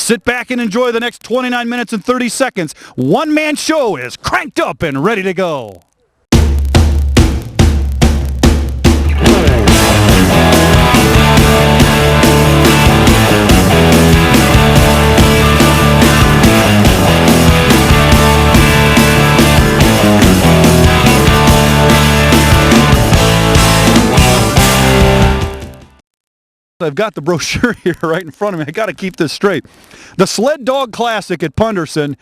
Sit back and enjoy the next 29 minutes and 30 seconds. One-man show is cranked up and ready to go. I've got the brochure here right in front of me. I got to keep this straight. The Sled Dog Classic at Punderson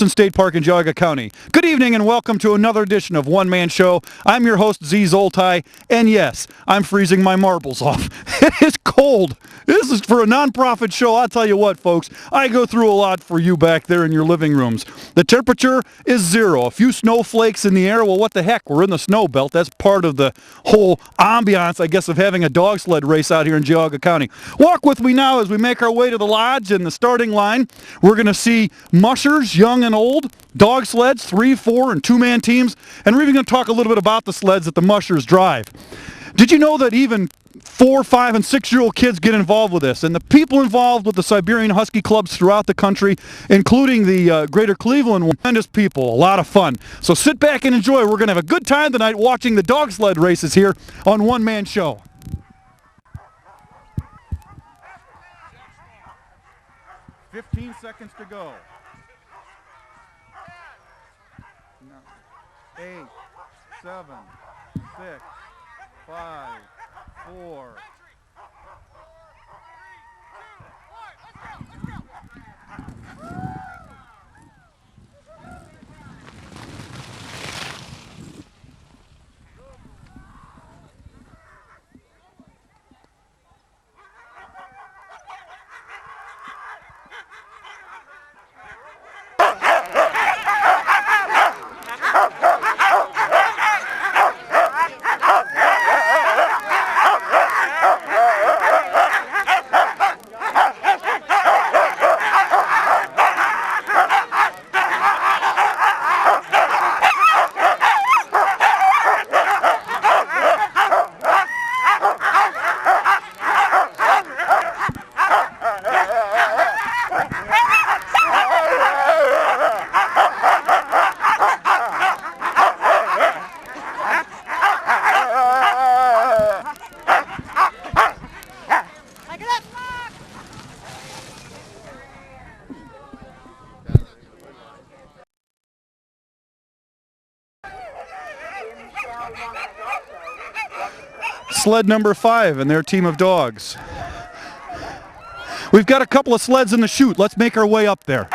State Park in Geauga County. Good evening and welcome to another edition of One Man Show. I'm your host, Zoltai, and yes, I'm freezing my marbles off. It is cold. This is for a non-profit show. I'll tell you what, folks, I go through a lot for you back there in your living rooms. The temperature is 0. A few snowflakes in the air. Well, what the heck? We're in the snow belt. That's part of the whole ambiance, I guess, of having a dog sled race out here in Geauga County. Walk with me now as we make our way to the lodge and the starting line. We're going to see mushers, young and old, dog sleds, 3, 4, and 2-man teams, and we're even going to talk a little bit about the sleds that the mushers drive. Did you know that even 4, 5, and 6-year-old kids get involved with this? And the people involved with the Siberian Husky clubs throughout the country, including the greater Cleveland, tremendous people, a lot of fun. So sit back and enjoy. We're going to have a good time tonight watching the dog sled races here on One Man Show. 15 seconds to go. 8, 7, 6, 5, 4. Sled number 5 and their team of dogs. We've got a couple of sleds in the chute. Let's make our way up there.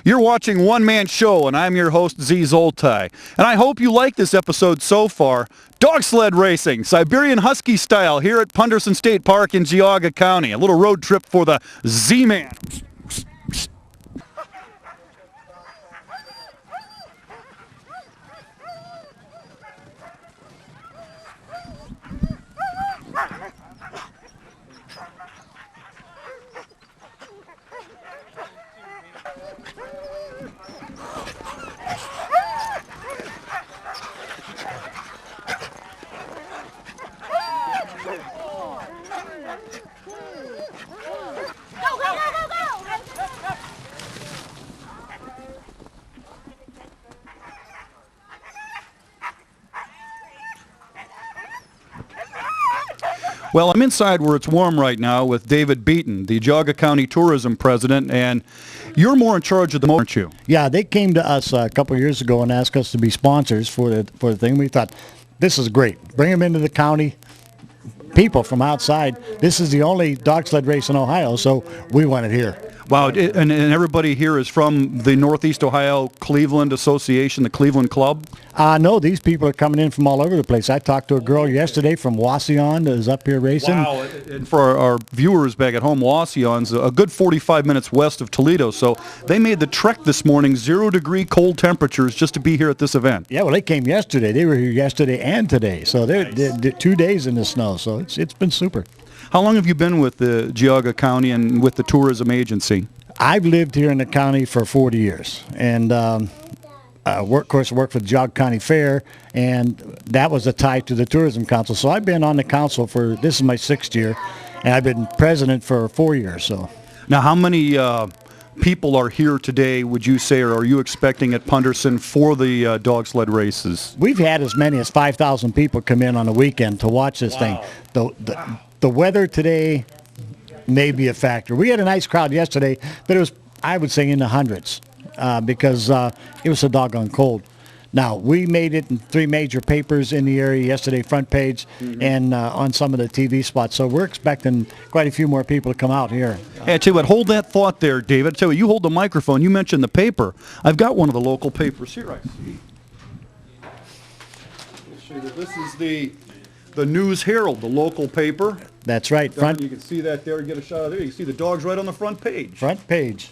You're watching One Man Show, and I'm your host, Zoltai. And I hope you like this episode so far. Dog sled racing, Siberian Husky style, here at Punderson State Park in Geauga County. A little road trip for the Z-Man. Well, I'm inside where it's warm right now with David Beaton, the Geauga County Tourism President, and you're more in charge of the motor, aren't you? Yeah, they came to us a couple of years ago and asked us to be sponsors for the thing. We thought, this is great. Bring them into the county. People from outside. This is the only dog sled race in Ohio, so we want it here. Wow, and everybody here is from the Northeast Ohio Cleveland Association, the Cleveland Club? No, these people are coming in from all over the place. I talked to a girl yesterday from Wauseon that is up here racing. Wow, and for our viewers back at home, Wauseon's a good 45 minutes west of Toledo, so they made the trek this morning, 0-degree cold temperatures, just to be here at this event. Yeah, well, they came yesterday. They were here yesterday and today, so they're 2 days in the snow, so it's been super. How long have you been with the Geauga County and with the tourism agency? I've lived here in the county for 40 years, and worked for the Geauga County Fair, and that was a tie to the Tourism Council. So I've been on the council this is my 6th year, and I've been president for 4 years. So now, how many people are here today, would you say, or are you expecting at Punderson for the dog sled races? We've had as many as 5,000 people come in on the weekend to watch this thing. The weather today may be a factor. We had a nice crowd yesterday, but it was, I would say, in the hundreds because it was so doggone cold. Now, we made it in 3 major papers in the area yesterday, front page, and on some of the TV spots. So we're expecting quite a few more people to come out here. Hey, I tell you what, hold that thought there, David. I tell you what, you hold the microphone. You mentioned the paper. I've got one of the local papers here, I see. Let's show you that this is the News Herald, the local paper. That's right. You can see that there. Get a shot of there. You can see the dogs right on the front page. Front page.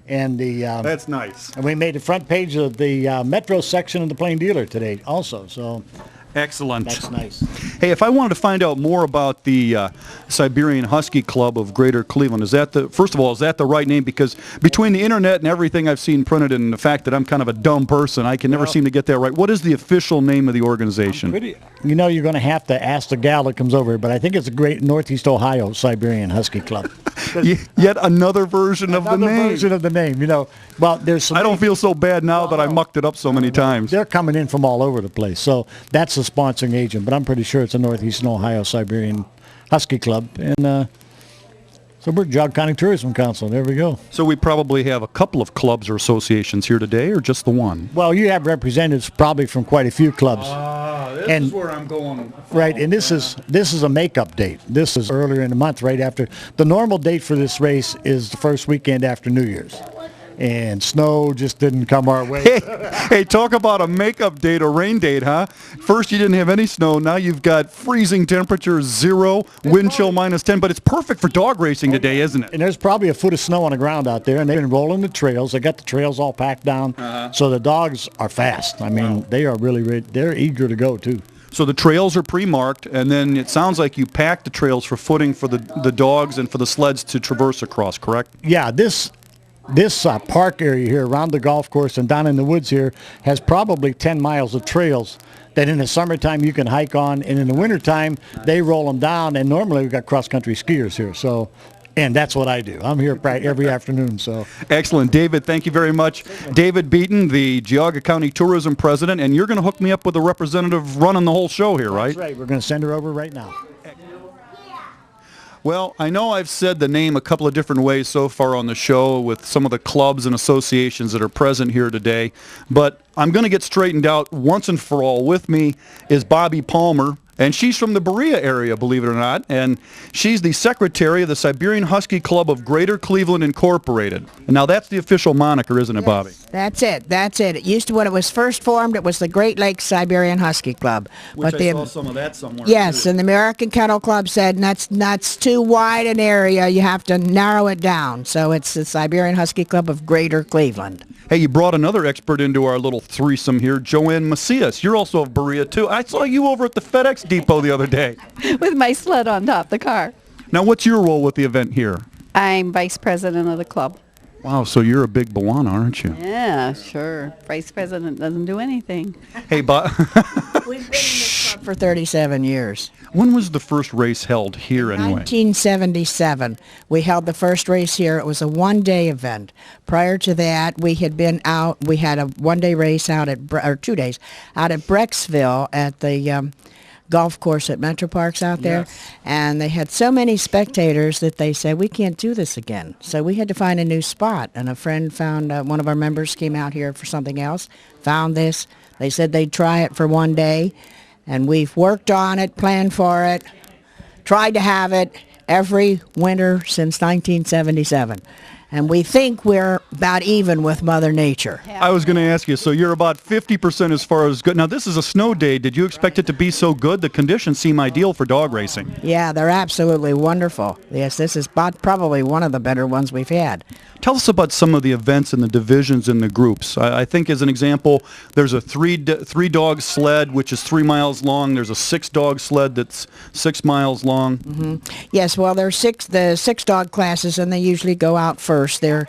And that's nice. And we made the front page of the Metro section of the Plain Dealer today also. So excellent. That's nice. Hey, if I wanted to find out more about the Siberian Husky Club of Greater Cleveland, first of all, is that the right name? Because between the internet and everything I've seen printed and the fact that I'm kind of a dumb person, I can never seem to get that right. What is the official name of the organization? You know, you're going to have to ask the gal that comes over, but I think it's a great Northeast Ohio Siberian Husky Club. Yet another version of the name. Another version of the name, you know. Well, I don't feel so bad now that I mucked it up so many times. They're coming in from all over the place, so that's the sponsoring agent, but I'm pretty sure it's a Northeastern Ohio Siberian Husky Club, and so we're Geauga County Tourism Council. There we go. So we probably have a couple of clubs or associations here today, or just the one? Well, you have representatives probably from quite a few clubs. This is where I'm going. Right, and this is a makeup date. This is earlier in the month, right after. The normal date for this race is the first weekend after New Year's. And snow just didn't come our way. Hey, talk about a makeup date, a rain date, huh? First you didn't have any snow, now you've got freezing temperatures, 0, wind chill -10, but it's perfect for dog racing today, isn't it? And there's probably a foot of snow on the ground out there, and they've been rolling the trails. They got the trails all packed down, so the dogs are fast. I mean, they are really, they're eager to go, too. So the trails are pre-marked, and then it sounds like you pack the trails for footing for the dogs and for the sleds to traverse across, correct? Yeah, this park area here around the golf course and down in the woods here has probably 10 miles of trails that in the summertime you can hike on, and in the wintertime they roll them down, and normally we've got cross-country skiers here. So, and that's what I do. I'm here every afternoon. So excellent. David, thank you very much. David Beaton, the Geauga County Tourism President, and you're going to hook me up with a representative running the whole show here, right? That's right. We're going to send her over right now. Well, I know I've said the name a couple of different ways so far on the show with some of the clubs and associations that are present here today, but I'm going to get straightened out once and for all. With me is Bobbie Palmer. And she's from the Berea area, believe it or not, and she's the secretary of the Siberian Husky Club of Greater Cleveland Incorporated. And now that's the official moniker, isn't it, Bobbie? That's it. That's it. It used to, when it was first formed, it was the Great Lakes Siberian Husky Club. Which I saw some of that somewhere. Yes, too. and the American Kennel Club said that's too wide an area. You have to narrow it down. So it's the Siberian Husky Club of Greater Cleveland. Hey, you brought another expert into our little threesome here, Joanne Macias. You're also of Berea, too. I saw you over at the FedEx Depot the other day. With my sled on top of the car. Now, what's your role with the event here? I'm vice president of the club. Wow, so you're a big Bawana, aren't you? Yeah, sure. Vice president doesn't do anything. Hey, We've been in this club for 37 years. When was the first race held here anyway? 1977. We held the first race here. It was a one-day event. Prior to that, we had been out. We had a one-day race out at, or 2 days, out at Brecksville at the golf course at Metro Parks out there. Yes. And they had so many spectators that they said, we can't do this again. So we had to find a new spot. And a friend found, one of our members came out here for something else, found this. They said they'd try it for one day. And we've worked on it, planned for it, tried to have it every winter since 1977. And we think we're about even with Mother Nature. I was going to ask you, so you're about 50% as far as good. Now, this is a snow day. Did you expect it to be so good? The conditions seem ideal for dog racing. Yeah, they're absolutely wonderful. Yes, this is probably one of the better ones we've had. Tell us about some of the events and the divisions and the groups. I think as an example, there's a three-dog sled, which is 3 miles long. There's a 6-dog sled that's 6 miles long. Mm-hmm. Yes, well, there's the 6-dog classes, and they usually go out first. They're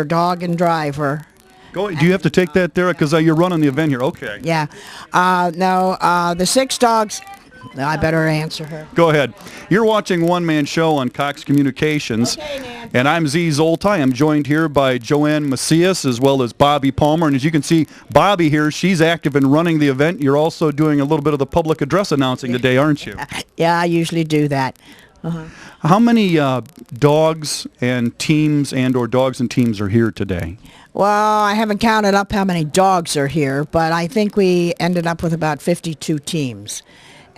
dog and driver. Do you have to take that there? Because you're running the event here. Okay. Yeah. No, the 6 dogs... I better answer her. Go ahead. You're watching One Man Show on Cox Communications. Okay, Nan. And I'm Z Zoltai. I'm joined here by Joanne Macias as well as Bobbie Palmer. And as you can see, Bobbie here, she's active in running the event. You're also doing a little bit of the public address announcing today, aren't you? Yeah, I usually do that. Uh-huh. How many dogs and teams or dogs and teams are here today? Well, I haven't counted up how many dogs are here, but I think we ended up with about 52 teams.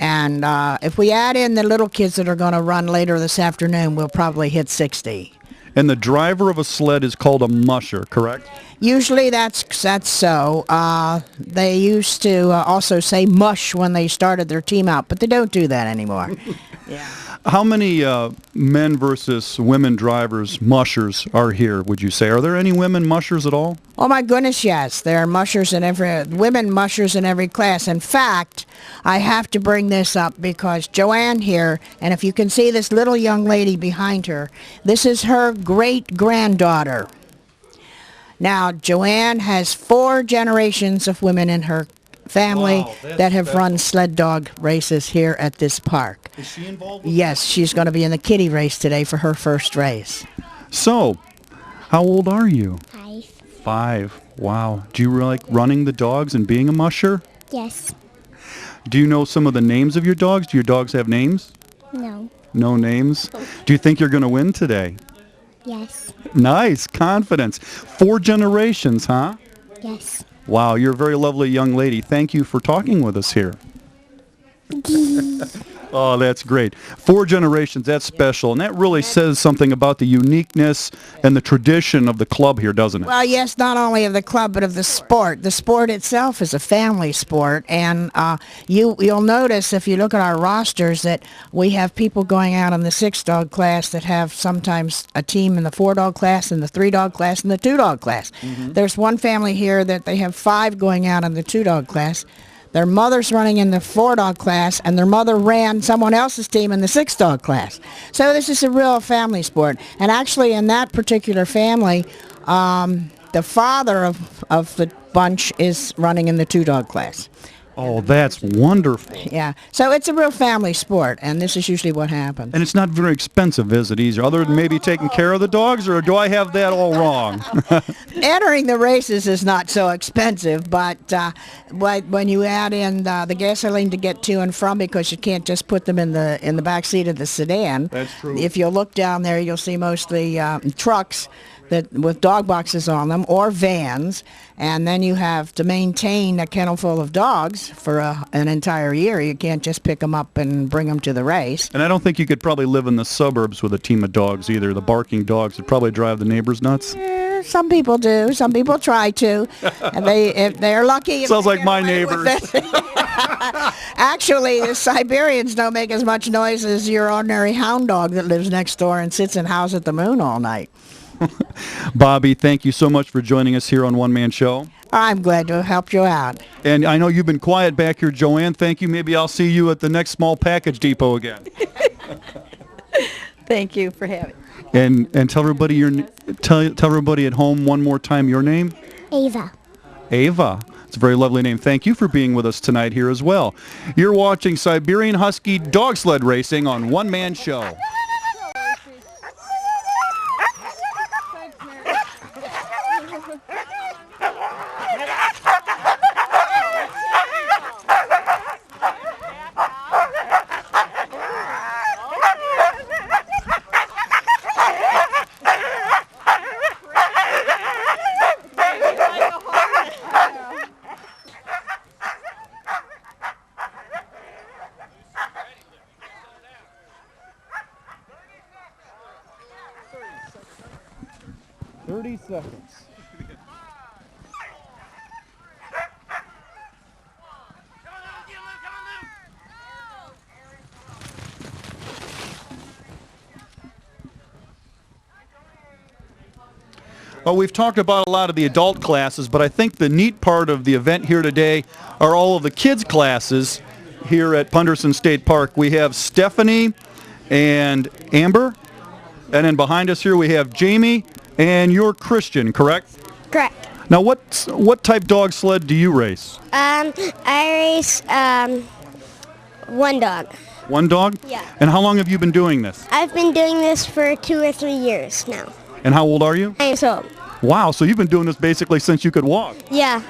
And if we add in the little kids that are going to run later this afternoon, we'll probably hit 60. And the driver of a sled is called a musher, correct? Usually that's so. They used to also say mush when they started their team out, but they don't do that anymore. Yeah. How many men versus women drivers, mushers, are here, would you say? Are there any women mushers at all? Oh my goodness, yes. There are mushers in women mushers in every class. In fact, I have to bring this up because Joanne here, and if you can see this little young lady behind her, this is her great-granddaughter. Now, Joanne has 4 generations of women in her family that have run sled dog races here at this park. Is she involved with Yes, she's going to be in the kitty race today for her first race. So, how old are you? 5. 5. Wow. Do you like running the dogs and being a musher? Yes. Do you know some of the names of your dogs? Do your dogs have names? No. No names? Do you think you're going to win today? Yes. Nice. Confidence. 4 generations, huh? Yes. Wow, you're a very lovely young lady. Thank you for talking with us here. Oh, that's great. 4 generations, that's special. And that really says something about the uniqueness and the tradition of the club here, doesn't it? Well, yes, not only of the club, but of the sport. The sport itself is a family sport. And you'll notice if you look at our rosters that we have people going out in the 6-dog class that have sometimes a team in the 4-dog class and the 3-dog class and the 2-dog class. Mm-hmm. There's one family here that they have 5 going out in the 2-dog class. Their mother's running in the 4-dog class, and their mother ran someone else's team in the 6-dog class. So this is a real family sport. And actually, in that particular family, the father of the bunch is running in the 2-dog class. Oh, that's wonderful. Yeah. So it's a real family sport, and this is usually what happens. And it's not very expensive, is it, either? Other than maybe taking care of the dogs, or do I have that all wrong? Entering the races is not so expensive, but when you add in the gasoline to get to and from, because you can't just put them in the back seat of the sedan. That's true. If you look down there, you'll see mostly trucks with dog boxes on them, or vans, and then you have to maintain a kennel full of dogs. for an entire year. You can't just pick them up and bring them to the race. And I don't think you could probably live in the suburbs with a team of dogs either. The barking dogs would probably drive the neighbors nuts. Some people do. Some people try to. And if they're lucky. Sounds like my neighbors. Actually, the Siberians don't make as much noise as your ordinary hound dog that lives next door and sits and howls at the moon all night. Bobbie, thank you so much for joining us here on One Man Show. I'm glad to have helped you out. And I know you've been quiet back here, Joanne. Thank you. Maybe I'll see you at the next small package depot again. Thank you for having me. And tell everybody tell everybody at home one more time your name. Ava. Ava. It's a very lovely name. Thank you for being with us tonight here as well. You're watching Siberian Husky dog sled racing on One Man Show. Seconds. Well, we've talked about a lot of the adult classes, but I think the neat part of the event here today are all of the kids classes here at Punderson State Park. We have Stephanie and Amber, and then behind us here we have Jamie. And you're Christian, correct? Correct. Now, what type dog sled do you race? I race one dog. One dog? Yeah. And how long have you been doing this? I've been doing this for 2 or 3 years now. And how old are you? 9 years old. Wow, so you've been doing this basically since you could walk. Yeah.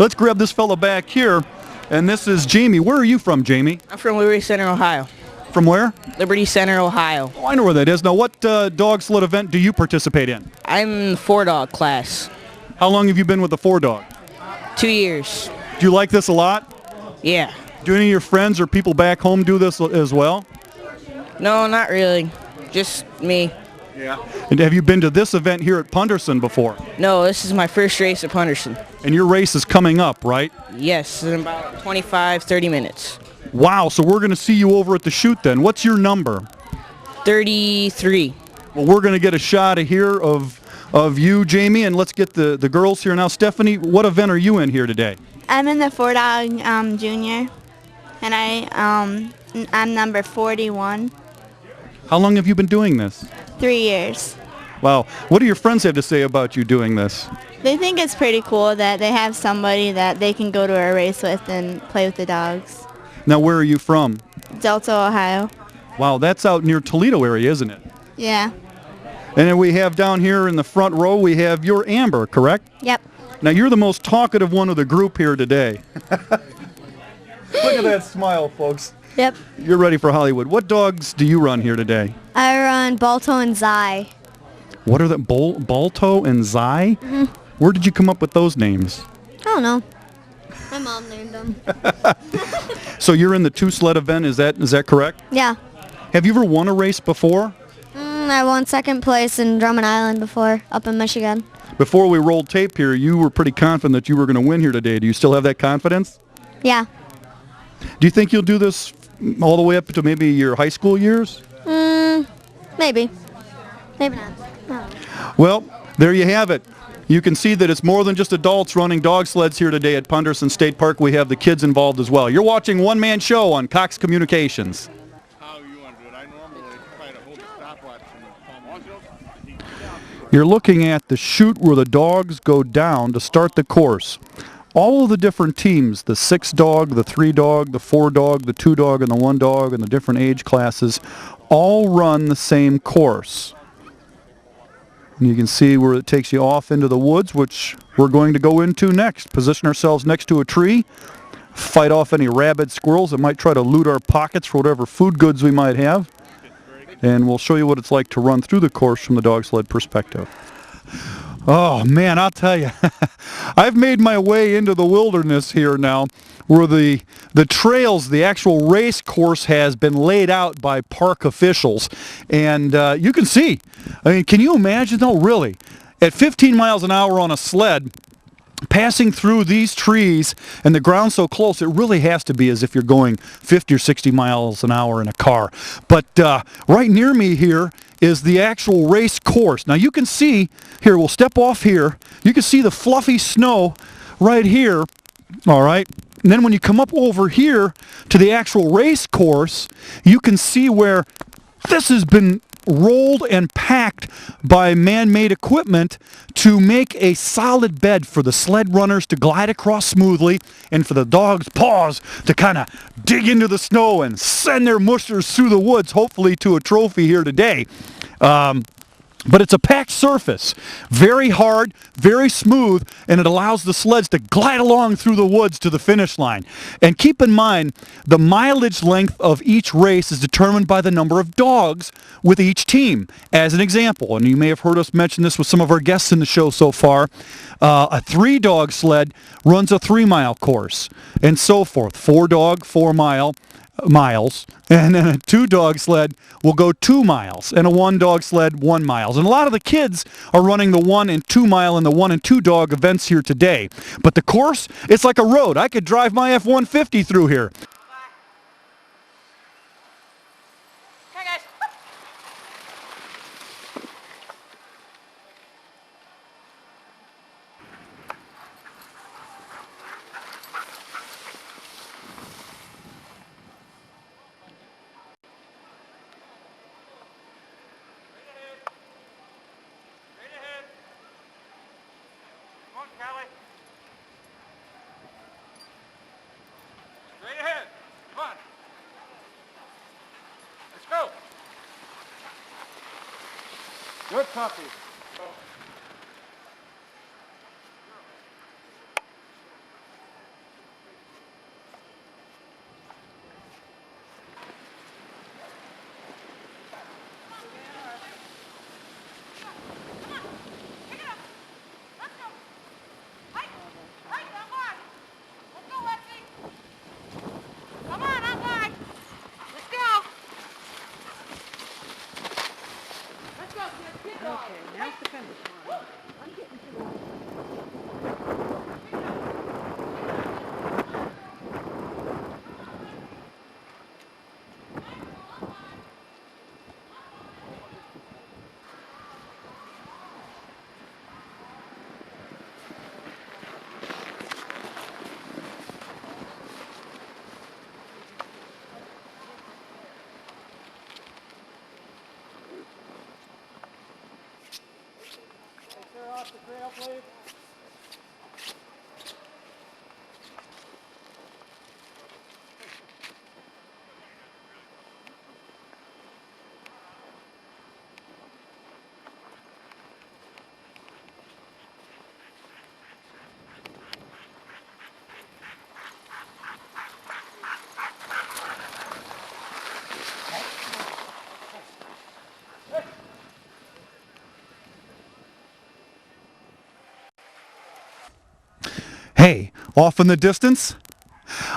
Let's grab this fella back here. And this is Jamie. Where are you from, Jamie? I'm from Liberty Center, Ohio. From where? Liberty Center, Ohio. Oh, I know where that is. Now, what dog sled event do you participate in? I'm in the 4-dog class. How long have you been with the 4-dog? 2 years. Do you like this a lot? Yeah. Do any of your friends or people back home do this as well? No, not really. Just me. Yeah. And have you been to this event here at Punderson before? No, this is my first race at Punderson. And your race is coming up, right? Yes, in about 25, 30 minutes. Wow, so we're going to see you over at the chute then. What's your number? 33. Well, we're going to get a shot of here of you, Jamie, and let's get the girls here. Now, Stephanie, what event are you in here today? I'm in the 4-dog junior, and I'm number 41. How long have you been doing this? 3 years. Wow. What do your friends have to say about you doing this? They think it's pretty cool that they have somebody that they can go to a race with and play with the dogs. Now, where are you from? Zoltai, Ohio. Wow, that's out near Toledo area, isn't it? Yeah. And then we have down here in the front row, we have your Amber, correct? Yep. Now, you're the most talkative one of the group here today. Look at that smile, folks. Yep. You're ready for Hollywood. What dogs do you run here today? I run Balto and Zai. What are the Balto and Zai? Mm-hmm. Where did you come up with those names? I don't know. My mom named them. So you're in the 2-sled event, is that correct? Yeah. Have you ever won a race before? I won 2nd place in Drummond Island before, up in Michigan. Before we rolled tape here, you were pretty confident that you were going to win here today. Do you still have that confidence? Yeah. Do you think you'll do this all the way up to maybe your high school years? Maybe. Maybe not. No. Well, there you have it. You can see that it's more than just adults running dog sleds here today at Punderson State Park. We have the kids involved as well. You're watching One Man Show on Cox Communications. How you want to do it? I normally try to hold the stopwatch in the palm. You're looking at the chute where the dogs go down to start the course. All of the different teams, the 6-dog, the 3-dog, the 4-dog, the 2-dog, and the 1-dog, and the different age classes, all run the same course. And you can see where it takes you off into the woods, which we're going to go into next. Position ourselves next to a tree, fight off any rabid squirrels that might try to loot our pockets for whatever food goods we might have. And we'll show you what it's like to run through the course from the dog sled perspective. Oh man, I'll tell you, I've made my way into the wilderness here now, where the trails, the actual race course has been laid out by park officials, and you can see. I mean, can you imagine though? Really, at 15 miles an hour on a sled, passing through these trees and the ground so close, it really has to be as if you're going 50 or 60 miles an hour in a car. But right near me here is the actual race course. Now you can see here, we'll step off here, you can see the fluffy snow right here, all right? And then when you come up over here to the actual race course, you can see where this has been rolled and packed by man-made equipment to make a solid bed for the sled runners to glide across smoothly and for the dogs' paws to kind of dig into the snow and send their mushers through the woods, hopefully to a trophy here today. But it's a packed surface, very hard, very smooth, and it allows the sleds to glide along through the woods to the finish line. And keep in mind, the mileage length of each race is determined by the number of dogs with each team. As an example, and you may have heard us mention this with some of our guests in the show so far, a 3-dog sled runs a 3-mile course, and so forth. 4-dog, 4 miles, and then a 2-dog sled will go 2 miles, and a 1-dog sled 1 mile. And a lot of the kids are running the 1 and 2 mile and the 1 and 2 dog events here today. But the course, it's like a road. I could drive my F-150 through here. Good puppy. Off the trail, please. Hey, off in the distance,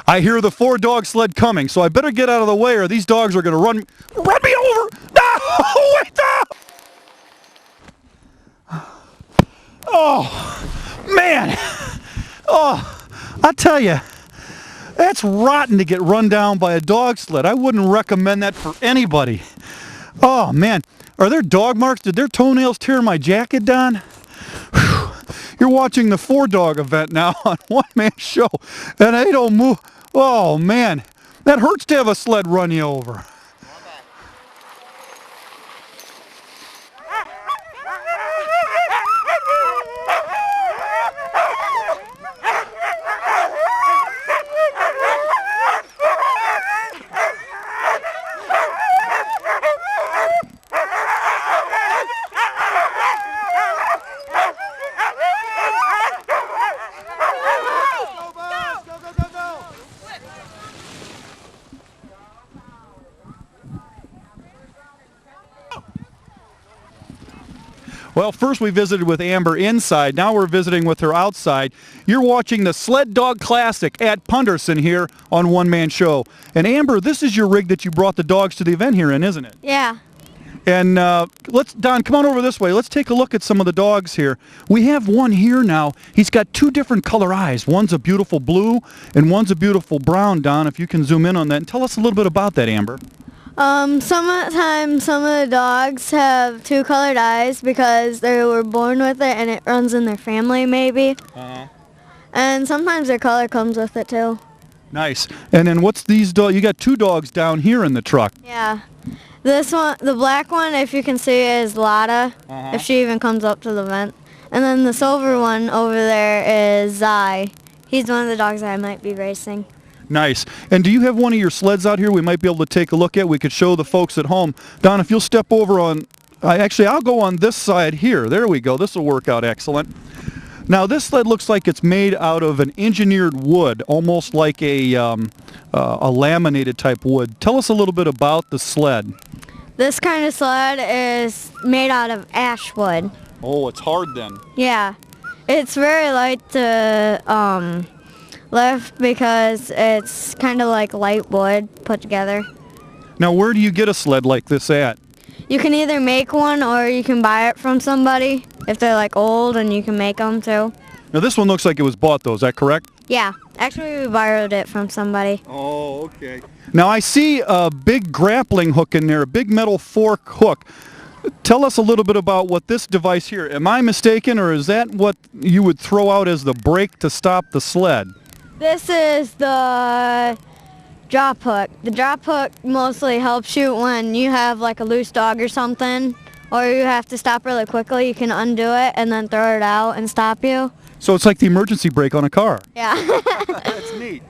I hear the 4-dog sled coming, so I better get out of the way or these dogs are going to run me over. No! Wait, no! Oh, man. Oh, I tell you, that's rotten to get run down by a dog sled. I wouldn't recommend that for anybody. Oh, man. Are there dog marks? Did their toenails tear my jacket, Don? You're watching the 4-dog event now on One Man Show, and they don't move. Oh, man. That hurts to have a sled run you over. Well, first we visited with Amber inside. Now we're visiting with her outside. You're watching the Sled Dog Classic at Punderson here on One Man Show. And Amber, this is your rig that you brought the dogs to the event here in, isn't it? Yeah. And Don, come on over this way. Let's take a look at some of the dogs here. We have one here now. He's got two different color eyes. One's a beautiful blue and one's a beautiful brown, Don, if you can zoom in on that. And tell us a little bit about that, Amber. Sometimes some of the dogs have two colored eyes because they were born with it and it runs in their family maybe. And sometimes their color comes with it too. Nice. And then what's these dogs? You got two dogs down here in the truck. Yeah. This one, the black one, if you can see, is Lotta, if she even comes up to the vent. And then the silver one over there is Zai. He's one of the dogs that I might be racing. Nice. And do you have one of your sleds out here we might be able to take a look at? We could show the folks at home. Don, if you'll step over on, actually I'll go on this side here. There we go. This will work out excellent. Now this sled looks like it's made out of an engineered wood, almost like a laminated type wood. Tell us a little bit about the sled. This kind of sled is made out of ash wood. Oh, it's hard then. Yeah. It's very light to lift because it's kind of like light wood put together. Now where do you get a sled like this at? You can either make one or you can buy it from somebody if they're like old, and you can make them too. Now this one looks like it was bought though, is that correct? Yeah. Actually, we borrowed it from somebody. Oh, okay. Now I see a big grappling hook in there, a big metal fork hook. Tell us a little bit about what this device here, am I mistaken, or is that what you would throw out as the brake to stop the sled? This is the drop hook. The drop hook mostly helps you when you have like a loose dog or something, or you have to stop really quickly. You can undo it and then throw it out and stop you. So it's like the emergency brake on a car. Yeah. That's neat.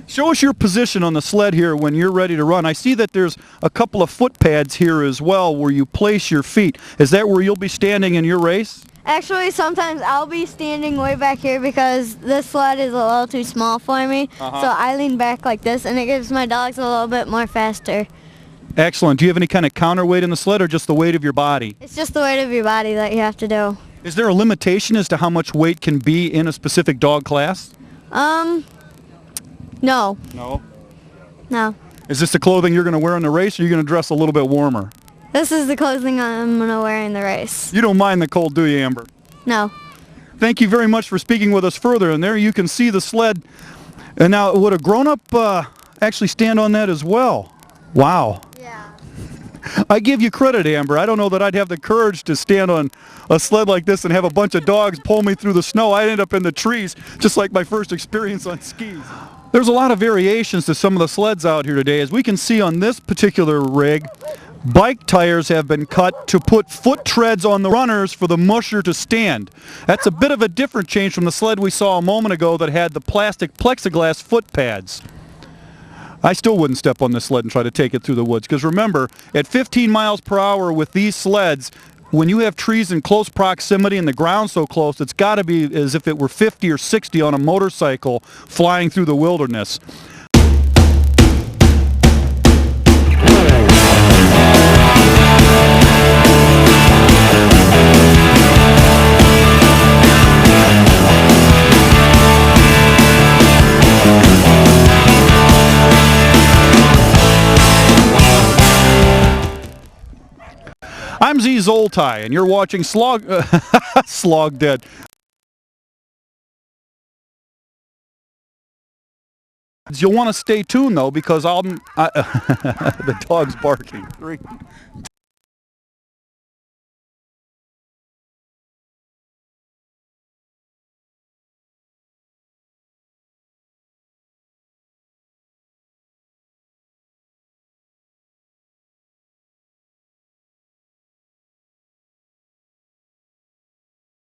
Show us your position on the sled here when you're ready to run. I see that there's a couple of foot pads here as well where you place your feet. Is that where you'll be standing in your race? Actually, sometimes I'll be standing way back here because this sled is a little too small for me. So I lean back like this, and it gives my dogs a little bit more faster. Excellent. Do you have any kind of counterweight in the sled or just the weight of your body? It's just the weight of your body that you have to do. Is there a limitation as to how much weight can be in a specific dog class? No. No. No. Is this the clothing you're going to wear in the race, or are you going to dress a little bit warmer? This is the clothing I'm going to wear in the race. You don't mind the cold, do you, Amber? No. Thank you very much for speaking with us further. And there you can see the sled. And now, would a grown-up actually stand on that as well? Wow. Yeah. I give you credit, Amber. I don't know that I'd have the courage to stand on a sled like this and have a bunch of dogs pull me through the snow. I'd end up in the trees, just like my first experience on skis. There's a lot of variations to some of the sleds out here today. As we can see on this particular rig, bike tires have been cut to put foot treads on the runners for the musher to stand. That's a bit of a different change from the sled we saw a moment ago that had the plastic plexiglass foot pads. I still wouldn't step on this sled and try to take it through the woods, because remember, at 15 miles per hour with these sleds, when you have trees in close proximity and the ground so close, it's got to be as if it were 50 or 60 on a motorcycle flying through the wilderness. I'm Zoltai, and you're watching Slog Dead. You'll want to stay tuned though, because the dog's barking. 3,